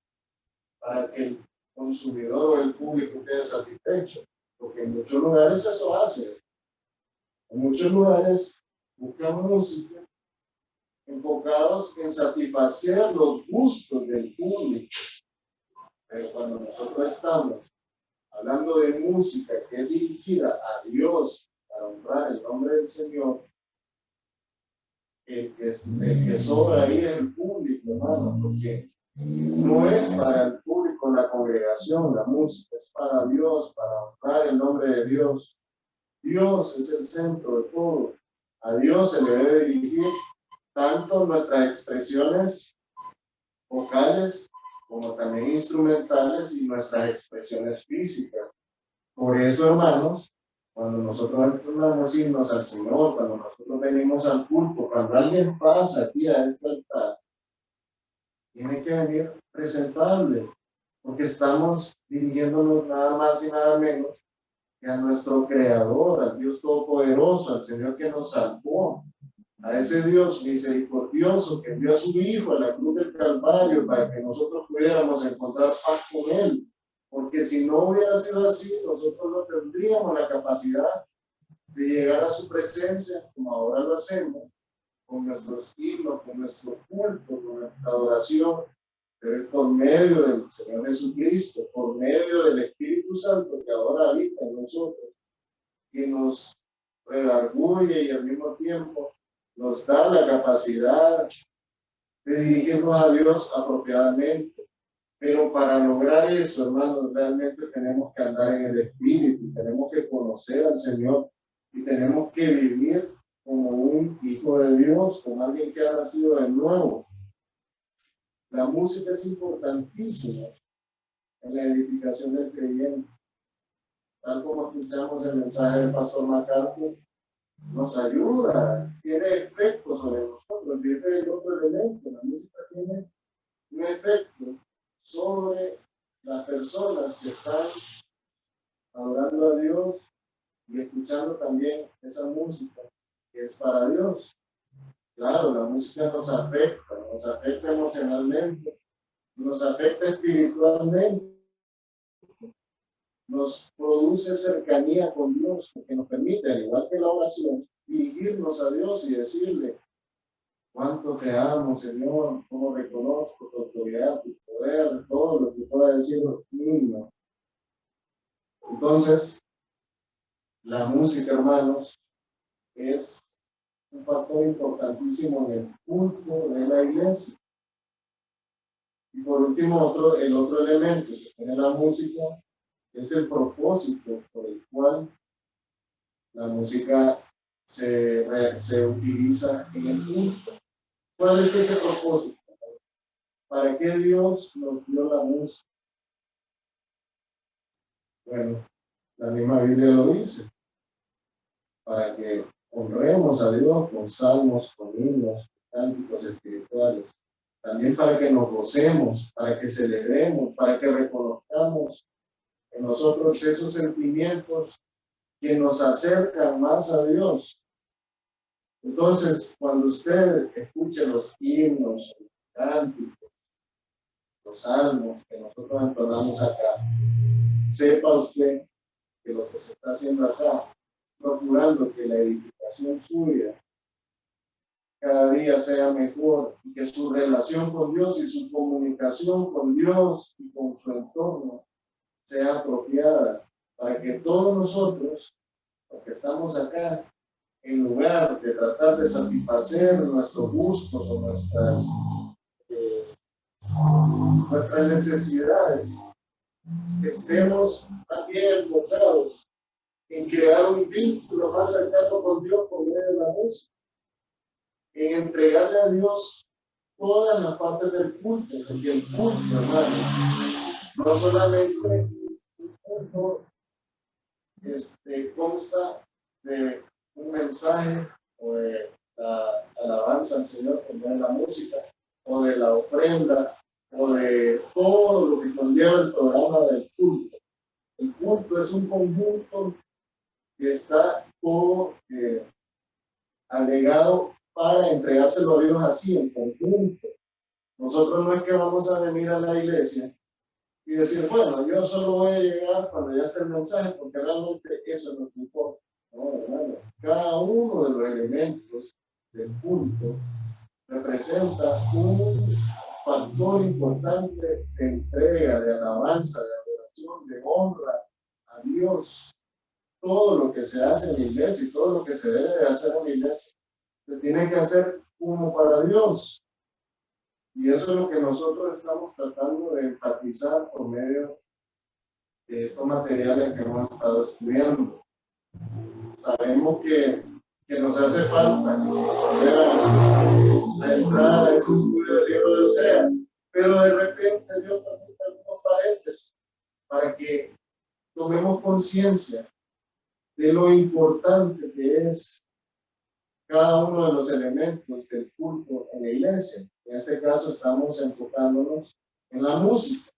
para que el consumidor o el público quede satisfecho, porque en muchos lugares eso hace. En muchos lugares buscan música enfocados en satisfacer los gustos del público. Pero cuando nosotros estamos hablando de música que es dirigida a Dios para honrar el nombre del Señor, el que sobra ahí es el público, hermano, porque no es para el público, la congregación, la música es para Dios, para honrar el nombre de Dios. Dios es el centro de todo. A Dios se le debe dirigir tanto nuestras expresiones vocales como también instrumentales y nuestras expresiones físicas. Por eso, hermanos, cuando nosotros entonamos himnos al Señor, cuando nosotros venimos al culto, cuando alguien pasa aquí a este altar, tiene que venir presentable, porque estamos dirigiéndonos nada más y nada menos que a nuestro Creador, al Dios Todopoderoso, al Señor que nos salvó, a ese Dios misericordioso que envió a su Hijo a la cruz del Calvario para que nosotros pudiéramos encontrar paz con Él. Porque si no hubiera sido así, nosotros no tendríamos la capacidad de llegar a su presencia como ahora lo hacemos, con nuestros himnos, con nuestro culto, con nuestra adoración, pero es por medio del Señor Jesucristo, por medio del Espíritu Santo que ahora habita en nosotros, que nos redarguye y al mismo tiempo nos da la capacidad de dirigirnos a Dios apropiadamente. Pero para lograr eso, hermanos, realmente tenemos que andar en el Espíritu, tenemos que conocer al Señor y tenemos que vivir como un hijo de Dios, como alguien que ha nacido de nuevo. La música es importantísima en la edificación del creyente. Tal como escuchamos el mensaje del pastor MacArthur, nos ayuda, tiene efecto sobre nosotros. Y ese es el otro elemento. La música tiene un efecto sobre las personas que están adorando a Dios y escuchando también esa música que es para Dios. Claro, la música nos afecta emocionalmente, nos afecta espiritualmente, nos produce cercanía con Dios, porque nos permite, al igual que la oración, dirigirnos a Dios y decirle: cuánto te amo, Señor, cómo reconozco tu autoridad, tu poder, todo lo que pueda decir los niños. Entonces, la música, hermanos, es un factor importantísimo en el culto de la iglesia. Y por último, el otro elemento que tiene la música es el propósito por el cual la música se utiliza en el culto. ¿Cuál es ese propósito? ¿Para qué Dios nos dio la música? Bueno, la misma Biblia lo dice: para que honremos a Dios con salmos, con himnos, cánticos espirituales. También para que nos gocemos, para que celebremos, para que reconozcamos en nosotros esos sentimientos que nos acercan más a Dios. Entonces, cuando usted escuche los himnos, los cánticos, los salmos que nosotros entonamos acá, sepa usted que lo que se está haciendo acá, procurando que la edificación suya cada día sea mejor y que su relación con Dios y su comunicación con Dios y con su entorno sea apropiada, para que todos nosotros, los que estamos acá, en lugar de tratar de satisfacer nuestros gustos o nuestras necesidades, estemos también enfocados en crear un vínculo más cercano con Dios por medio de la música, en entregarle a Dios todas las partes del culto, porque el culto, hermano, no solamente un culto consta de un mensaje o de la alabanza al Señor por medio de la música, o de la ofrenda, o de todo lo que conlleva el programa del culto. El culto es un conjunto que está todo agregado para entregárselo a Dios así, en conjunto. Nosotros no es que vamos a venir a la iglesia y decir: bueno, yo solo voy a llegar cuando ya esté el mensaje, porque realmente eso es lo que importa. No, hermano, cada uno de los elementos del culto representa un factor importante de entrega, de alabanza, de adoración, de honra a Dios. Todo lo que se hace en la iglesia y todo lo que se debe de hacer en la iglesia se tiene que hacer como para Dios. Y eso es lo que nosotros estamos tratando de enfatizar por medio de estos materiales que hemos estado estudiando. Sabemos que nos hace falta volver a entrar a ese estudio del libro de Oseas, pero de repente Dios permite algunos paréntesis para que tomemos conciencia de lo importante que es cada uno de los elementos del culto en la iglesia. En este caso estamos enfocándonos en la música.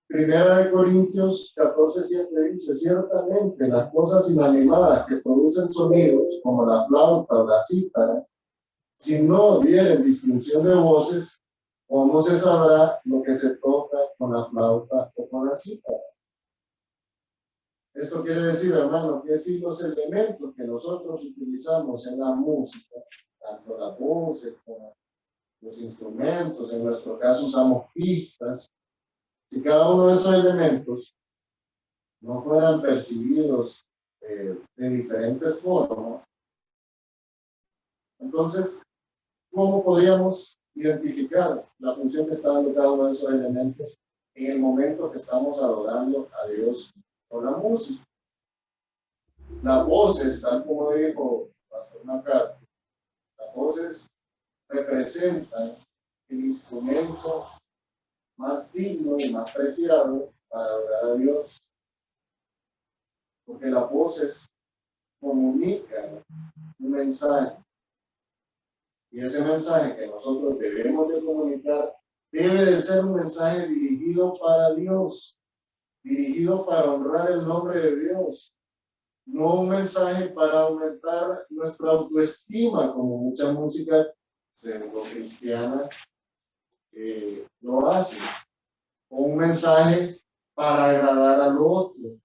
Primera de Corintios 14:7 dice: ciertamente las cosas inanimadas que producen sonidos, como la flauta o la cítara, si no hubieren distinción de voces, ¿cómo se sabrá lo que se toca con la flauta o con la cítara? Esto quiere decir, hermano, que si los elementos que nosotros utilizamos en la música, tanto las voces como los instrumentos, en nuestro caso usamos pistas, si cada uno de esos elementos no fueran percibidos de diferentes formas, entonces, ¿cómo podríamos identificar la función que está dando cada uno de esos elementos en el momento que estamos adorando a Dios con la música? Las voces, tal como dijo Pastor McCarthy, las voces representan el instrumento más digno y más preciado para adorar a Dios, porque las voces comunican un mensaje, y ese mensaje que nosotros debemos de comunicar debe de ser un mensaje dirigido para Dios, dirigido para honrar el nombre de Dios, no un mensaje para aumentar nuestra autoestima, como mucha música pseudo-cristiana lo hace, o un mensaje para agradar al otro,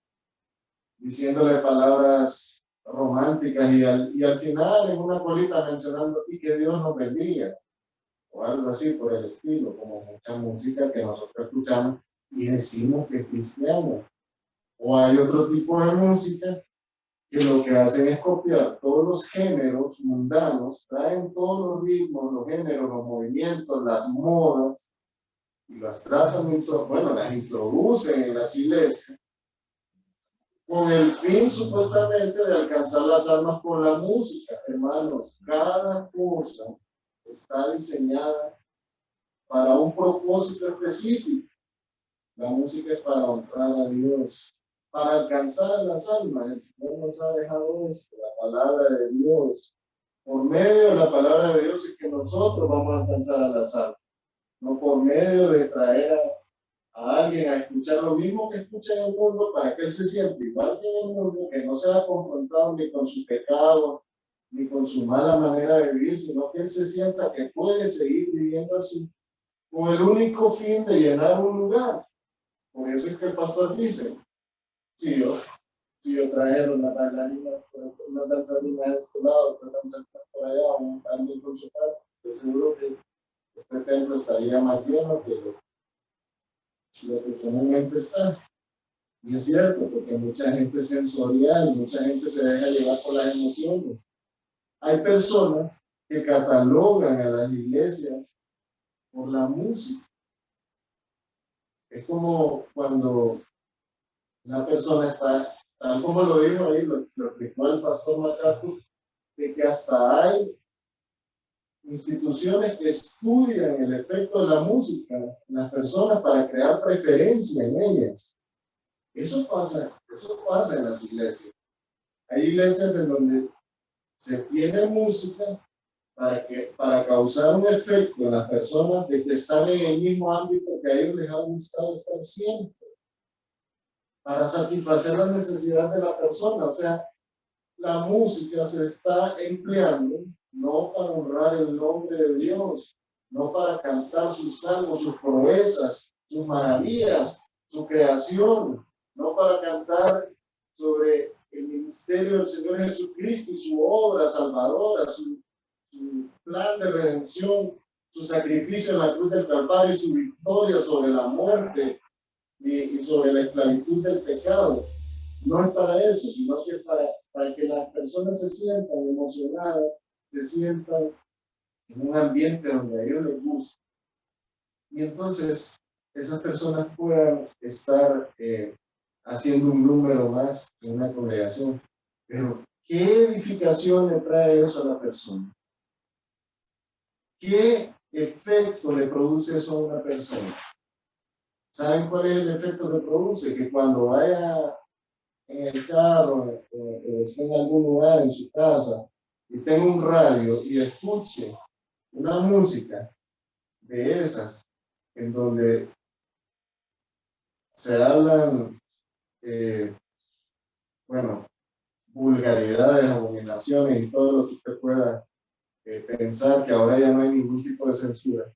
diciéndole palabras románticas y al final en una colita mencionando y que Dios nos bendiga, o algo así por el estilo, como mucha música que nosotros escuchamos y decimos que es cristiano. O hay otro tipo de música que lo que hacen es copiar todos los géneros mundanos, traen todos los ritmos, los géneros, los movimientos, las modas, y las tratan, bueno, las introducen en las iglesias, con el fin supuestamente de alcanzar las almas con la música. Hermanos, cada cosa está diseñada para un propósito específico. La música es para honrar a Dios, para alcanzar las almas. El Señor nos ha dejado esto, la palabra de Dios. Por medio de la palabra de Dios es que nosotros vamos a alcanzar a las almas, no por medio de traer a alguien a escuchar lo mismo que escucha en el mundo para que él se sienta igual que en el mundo, que no sea confrontado ni con su pecado, ni con su mala manera de vivir, sino que él se sienta que puede seguir viviendo así, con el único fin de llenar un lugar. Por eso es que el pastor dice, si yo trajera una bailarina, una danzarina de este lado, otra danzarina por allá, un alguien con su padre, estoy seguro que este templo estaría más lleno que lo que comúnmente está. Y es cierto, porque mucha gente es sensorial, mucha gente se deja llevar por las emociones. Hay personas que catalogan a las iglesias por la música. Es como cuando una persona está, tal como lo dijo ahí, lo explicó el pastor Macaco, de que hasta hay instituciones que estudian el efecto de la música en las personas para crear preferencia en ellas. Eso pasa en las iglesias. Hay iglesias en donde se tiene música para causar un efecto en las personas de que están en el mismo ámbito que a ellos les ha gustado estar siempre, para satisfacer las necesidades de la persona. O sea, la música se está empleando no para honrar el nombre de Dios, no para cantar sus salmos, sus proezas, sus maravillas, su creación, no para cantar sobre el ministerio del Señor Jesucristo y su obra salvadora, su plan de redención, su sacrificio en la cruz del Calvario y su victoria sobre la muerte y sobre la esclavitud del pecado. No es para eso, sino que para que las personas se sientan emocionadas, se sientan en un ambiente donde a ellos les gusta. Y entonces esas personas puedan estar haciendo un número más en una congregación. Pero, ¿qué edificación le trae eso a la persona? ¿Qué efecto le produce eso a una persona? ¿Saben cuál es el efecto que produce? Que cuando vaya en el carro, esté en algún lugar, en su casa, y tenga un radio y escuche una música de esas, en donde se hablan, bueno, vulgaridades, abominaciones y todo lo que usted pueda pensar, que ahora ya no hay ningún tipo de censura.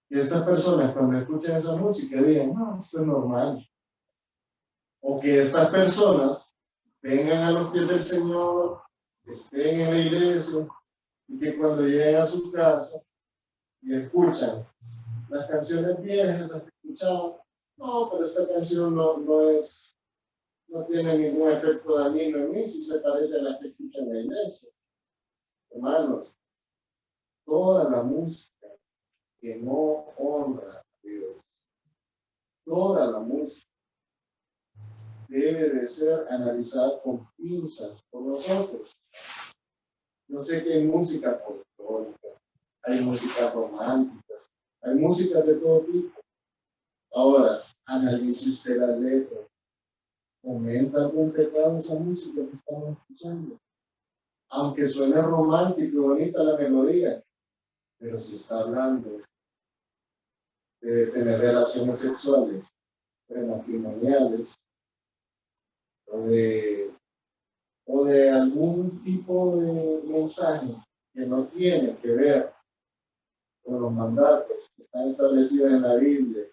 Y estas personas cuando escuchan esa música digan, no, esto es normal. O que estas personas vengan a los pies del Señor, estén en la iglesia, y que cuando lleguen a su casa y escuchan las canciones viejas, las que escuchaban, no, pero esta canción no tiene ningún efecto dañino en mí, si se parece a las que escuchan en la iglesia. Hermanos, toda la música que no honra a Dios, toda la música debe de ser analizada con pinzas por nosotros. Yo sé que hay música folclórica, hay música romántica, hay música de todo tipo. Ahora, analice usted la letra. ¿Fomenta algún pecado esa música que estamos escuchando? Aunque suene romántico y bonita la melodía, pero si está hablando de tener relaciones sexuales prematrimoniales o de o de algún tipo de mensaje que no tiene que ver con los mandatos que están establecidos en la Biblia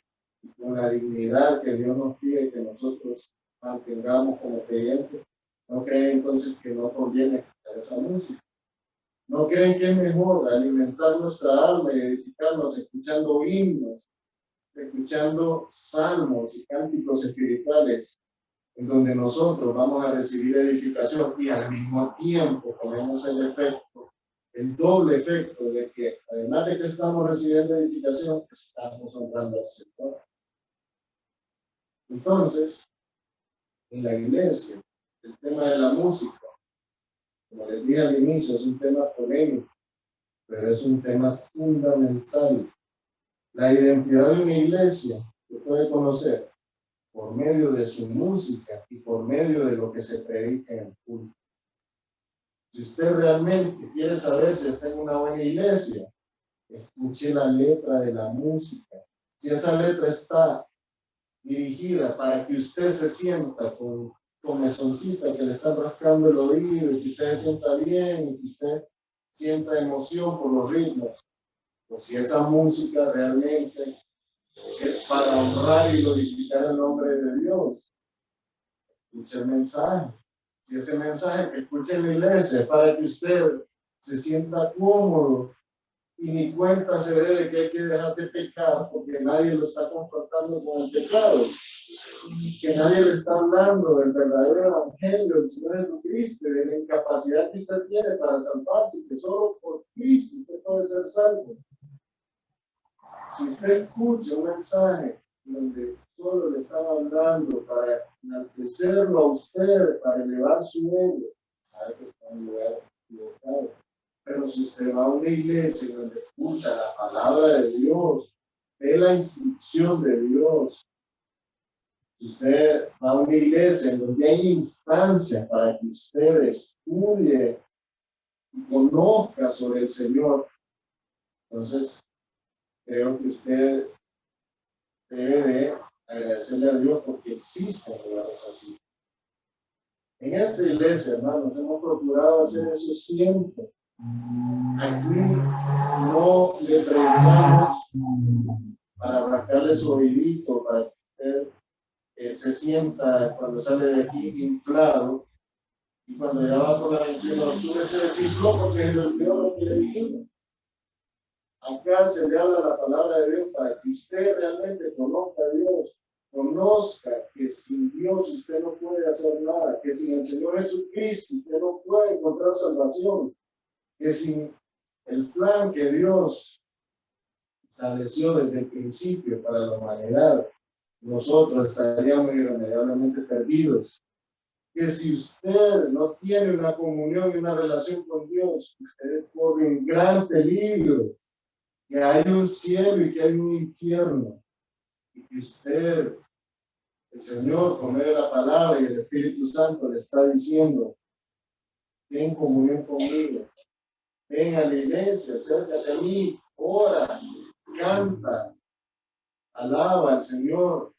y con la dignidad que Dios nos pide que nosotros mantengamos como creyentes, no creen entonces que no conviene escuchar esa música. No creen que es mejor alimentar nuestra alma y edificarnos escuchando himnos, escuchando salmos y cánticos espirituales, en donde nosotros vamos a recibir edificación y al mismo tiempo tenemos el efecto, el doble efecto de que además de que estamos recibiendo edificación, estamos honrando al Señor. Entonces, en la iglesia, el tema de la música, como les dije al inicio, es un tema polémico, pero es un tema fundamental. La identidad de una iglesia se puede conocer por medio de su música y por medio de lo que se predica en el culto. Si usted realmente quiere saber si está en una buena iglesia, escuche la letra de la música. Si esa letra está dirigida para que usted se sienta con mesoncita que le están rascando el oído y que usted se sienta bien y que usted sienta emoción por los ritmos, o si esa música realmente es para honrar y glorificar el nombre de Dios, escuche el mensaje. Si ese mensaje que escuche en la iglesia es para que usted se sienta cómodo y ni cuenta se dé de que hay que dejar de pecar porque nadie lo está confrontando con el pecado, que nadie le está hablando del verdadero evangelio del Señor Jesucristo y de la incapacidad que usted tiene para salvarse, que solo por Cristo usted puede ser salvo. Si usted escucha un mensaje donde solo le están hablando para enaltecerlo a usted, para elevar su ego, sabe que está en un lugar equivocado. Pero si usted va a una iglesia donde escucha la palabra de Dios, ve la instrucción de Dios, si usted va a una iglesia en donde hay instancias para que usted estudie y conozca sobre el Señor, entonces creo que usted debe de agradecerle a Dios porque existen lugares así. En esta iglesia, hermanos, hemos procurado hacer eso siempre. Aquí no le predicamos para arrancarle su oídito, para que usted se sienta cuando sale de aquí inflado y cuando ya va por la 21 de octubre se desinfló porque le olvidó lo que le dijimos. Acá se le habla la palabra de Dios para que usted realmente conozca a Dios, conozca que sin Dios usted no puede hacer nada, que sin el Señor Jesucristo usted no puede encontrar salvación, que sin el plan que Dios estableció desde el principio para la humanidad, nosotros estaríamos irremediablemente perdidos. Que si usted no tiene una comunión y una relación con Dios, usted corre un gran peligro, que hay un cielo y que hay un infierno, y que usted, el Señor, por medio de la palabra y el Espíritu Santo, le está diciendo: ten comunión conmigo, ven a la iglesia, acércate a mí, ora, canta, alaba al Señor,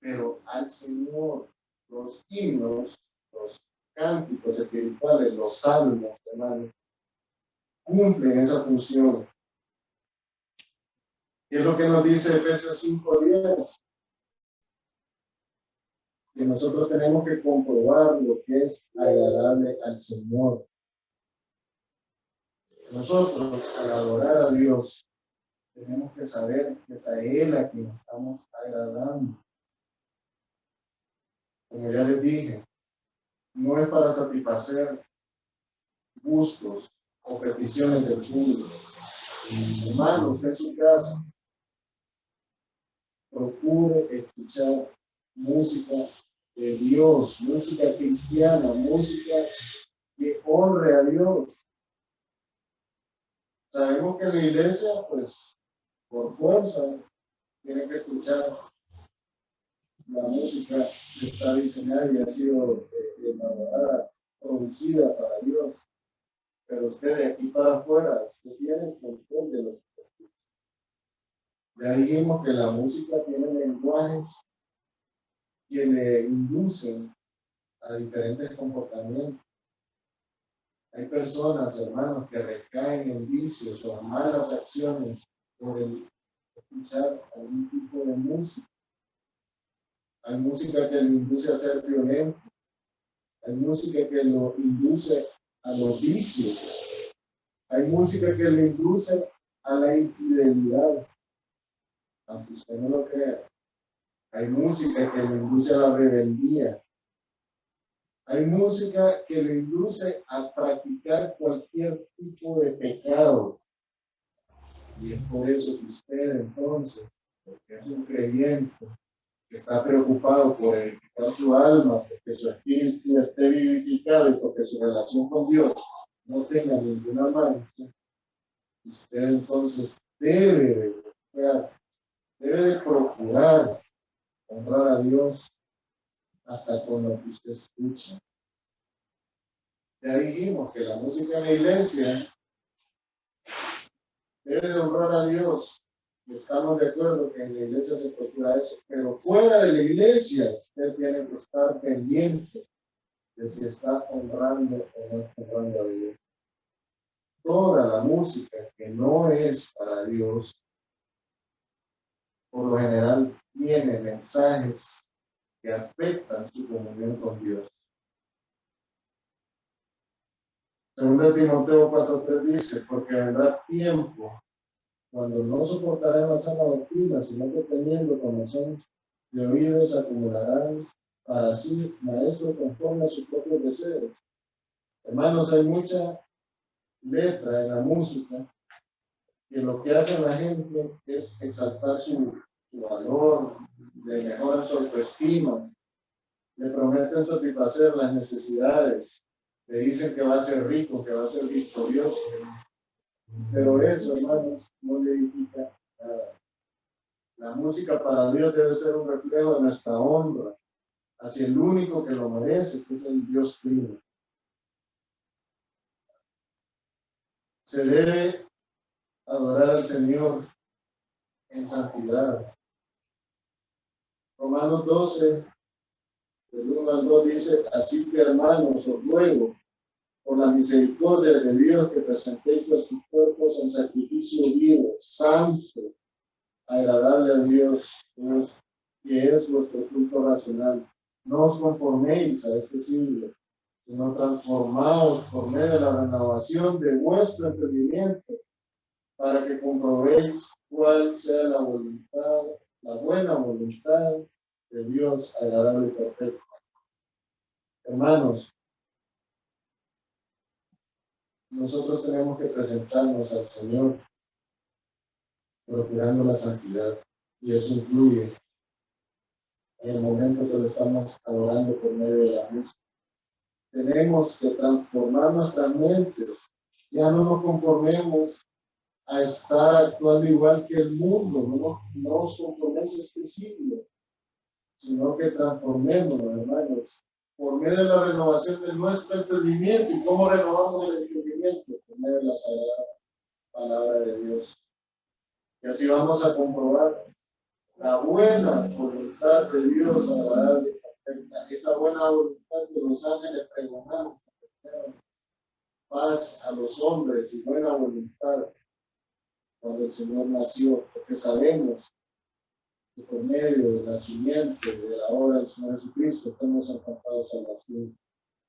pero al Señor. Los himnos, los cánticos espirituales, los salmos, hermanos, cumplen esa función. Y es lo que nos dice Efesios 5:10, que nosotros tenemos que comprobar lo que es agradable al Señor. Nosotros, al adorar a Dios, tenemos que saber que es a Él a quien estamos agradando. Como ya les dije, no es para satisfacer gustos o peticiones del público. Hermanos, en su casa, procure escuchar música de Dios, música cristiana, música que honre a Dios. Sabemos que la iglesia, pues, por fuerza, tiene que escuchar la música que está diseñada y ha sido elaborada, producida para Dios. Pero usted de aquí para afuera, usted tiene el control de lo que escucha. Ya dijimos que la música tiene lenguajes que le inducen a diferentes comportamientos. Hay personas, hermanos, que recaen en vicios o malas acciones por el escuchar algún tipo de música. Hay música que lo induce a ser violento. Hay música que lo induce a los vicios. Hay música que lo induce a la infidelidad. Aunque usted no lo crea. Hay música que lo induce a la rebeldía. Hay música que lo induce a practicar cualquier tipo de pecado. Y es por eso que usted entonces, porque es un creyente, que está preocupado por edificar su alma, porque su espíritu esté vivificado y porque su relación con Dios no tenga ninguna mancha, usted entonces debe de procurar honrar a Dios hasta con lo que usted escucha. Ya dijimos que la música en la iglesia debe de honrar a Dios. Y estamos de acuerdo que en la iglesia se procura eso. Pero fuera de la iglesia, usted tiene que estar pendiente de si está honrando o no está honrando a Dios. Toda la música que no es para Dios, por lo general, tiene mensajes que afectan su comunión con Dios. Según Timoteo 4:3 dice, porque vendrá tiempo cuando no soportarán la sana doctrina, sino que teniendo comezón de oídos acumularán para sí maestros conforme a sus propios deseos. Hermanos, hay mucha letra en la música que lo que hace la gente es exaltar su valor, le mejoran su autoestima, le prometen satisfacer las necesidades, le dicen que va a ser rico, que va a ser victorioso. Pero eso, hermanos, no le edifica nada. La música para Dios debe ser un reflejo de nuestra honra hacia el único que lo merece, que es el Dios Trino. Se debe adorar al Señor en santidad. Romanos 12, del 1 al 2 dice, así que hermanos, os ruego, por la misericordia de Dios, que presentéis vuestros cuerpos en sacrificio vivo, santo, agradable a Dios, que es vuestro culto racional. No os conforméis a este siglo, sino transformaos por medio de la renovación de vuestro entendimiento, para que comprobéis cuál sea la voluntad, la buena voluntad de Dios, agradable y perfecta. Hermanos, nosotros tenemos que presentarnos al Señor procurando la santidad, y eso incluye en el momento que lo estamos adorando por medio de la música. Tenemos que transformar nuestras mentes. Ya no nos conformemos a estar actuando igual que el mundo, no nos conformemos a este siglo, sino que transformemos, hermanos, por medio de la renovación de nuestro entendimiento. ¿Y cómo renovamos el entendimiento? Por medio de la sagrada palabra de Dios. Y así vamos a comprobar la buena voluntad de Dios, agradable y perfecta. Esa buena voluntad que los ángeles pregonaron, paz a los hombres y buena voluntad cuando el Señor nació, porque sabemos que por medio del nacimiento de la obra del Señor Jesucristo hemos alcanzado salvación.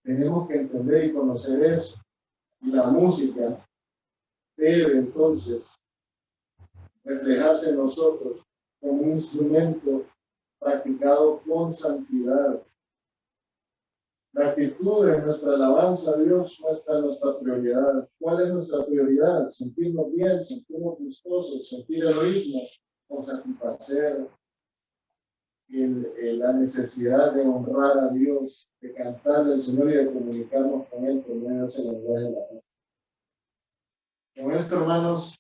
Tenemos que entender y conocer eso. Y la música debe entonces reflejarse en nosotros como un instrumento practicado con santidad. La actitud de nuestra alabanza a Dios muestra nuestra prioridad. ¿Cuál es nuestra prioridad? Sentirnos bien, sentirnos gustosos, sentir el ritmo, o satisfacer la necesidad de honrar a Dios, de cantarle al Señor y de comunicarnos con Él por medio de ese lenguaje de la música. Con esto, hermanos,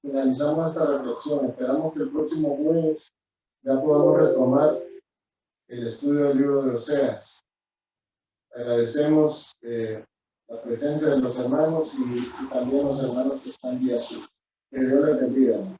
finalizamos esta reflexión. Esperamos que el próximo jueves ya podamos retomar el estudio del libro de Oseas. Agradecemos la presencia de los hermanos y también los hermanos que están guiados. Que Dios les bendiga.